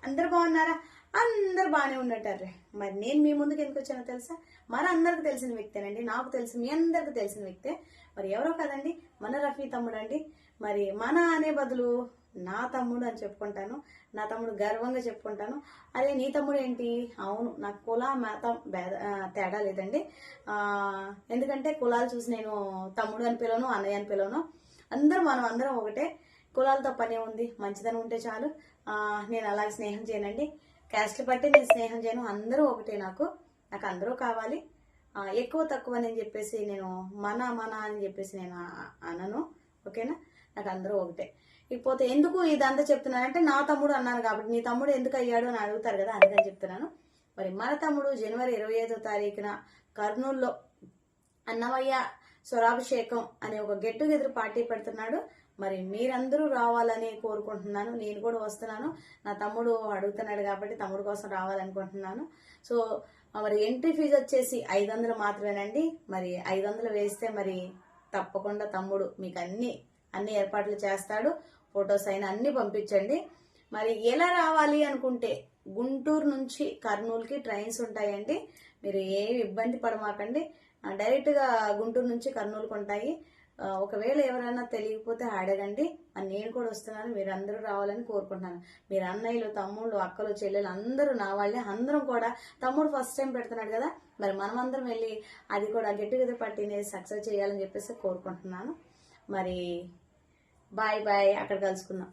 అందరు బాగున్నారా? అందరు బాగానే ఉన్నట్టారే. మరి నేను మీ ముందుకు ఎందుకు వచ్చానో తెలుసా? మన అందరికి తెలిసిన వ్యక్తేనండి, నాకు తెలిసి మీ అందరికి తెలిసిన వ్యక్తే. మరి ఎవరో కదండి, మన రఫీ తమ్ముడు అండి. మరి మన అనే బదులు నా తమ్ముడు అని చెప్పుకుంటాను, నా తమ్ముడు గర్వంగా చెప్పుకుంటాను. అరే నీ తమ్ముడు ఏంటి? అవును, నాకు కుల మతం తేడా లేదండి. ఎందుకంటే కులాలు చూసి నేను తమ్ముడు అని పిలవను, అన్నయ్య అని పిలవను. మనం అందరం ఒకటే. కులాలతో పనే ఉంది, మంచిదనం ఉంటే చాలు. నేను అలాగే స్నేహం చేయనండి, క్యాస్ట్లు బట్టి నేను స్నేహం చేయను. అందరూ ఒకటే, నాకు అందరూ కావాలి. ఎక్కువ తక్కువ అని చెప్పేసి నేను మన అని చెప్పేసి నేను అనను. ఓకేనా? నాకు అందరూ ఒకటే. ఇకపోతే ఎందుకు ఇదంతా చెప్తున్నానంటే, నా తమ్ముడు అన్నాను కాబట్టి, నీ తమ్ముడు ఎందుకు అయ్యాడు అని అడుగుతారు కదా, అందుకని చెప్తున్నాను. మరి మన తమ్ముడు జనవరి 25వ తారీఖున కర్నూలులో అన్నమయ్య స్వరాభిషేకం అనే ఒక గెట్ టుగెదర్ పార్టీ పెడుతున్నాడు. మరి మీరందరూ రావాలని కోరుకుంటున్నాను. నేను కూడా వస్తున్నాను. నా తమ్ముడు అడుగుతున్నాడు కాబట్టి తమ్ముడు కోసం రావాలనుకుంటున్నాను. సో మరి ఎంట్రీ ఫీజు వచ్చేసి 500 మాత్రమేనండి. మరి 500 వేస్తే మరి తప్పకుండా తమ్ముడు మీకు అన్ని ఏర్పాట్లు చేస్తాడు. ఫొటోస్ అయినా అన్ని పంపించండి. మరి ఎలా రావాలి అనుకుంటే గుంటూరు నుంచి కర్నూలుకి ట్రైన్స్ ఉంటాయండి. మీరు ఏమి ఇబ్బంది పడమాకండి, డైరెక్ట్గా గుంటూరు నుంచి కర్నూలుకి ఉంటాయి. ఒకవేళ ఎవరైనా తెలియకపోతే అడగండి. నేను కూడా వస్తున్నాను, మీరు అందరూ రావాలని కోరుకుంటున్నాను. మీరు అన్నయ్యలు, తమ్ముళ్ళు, అక్కలు, చెల్లెలు అందరూ నా వాళ్ళే. అందరం కూడా, తమ్ముడు ఫస్ట్ టైం పెడుతున్నాడు కదా, మరి మనమందరం వెళ్ళి అది కూడా గెట్ టుగెదర్ పార్టీని సక్సెస్ చేయాలని చెప్పేసి కోరుకుంటున్నాను. మరి బాయ్ బాయ్, అక్కడ కలుసుకుందాం.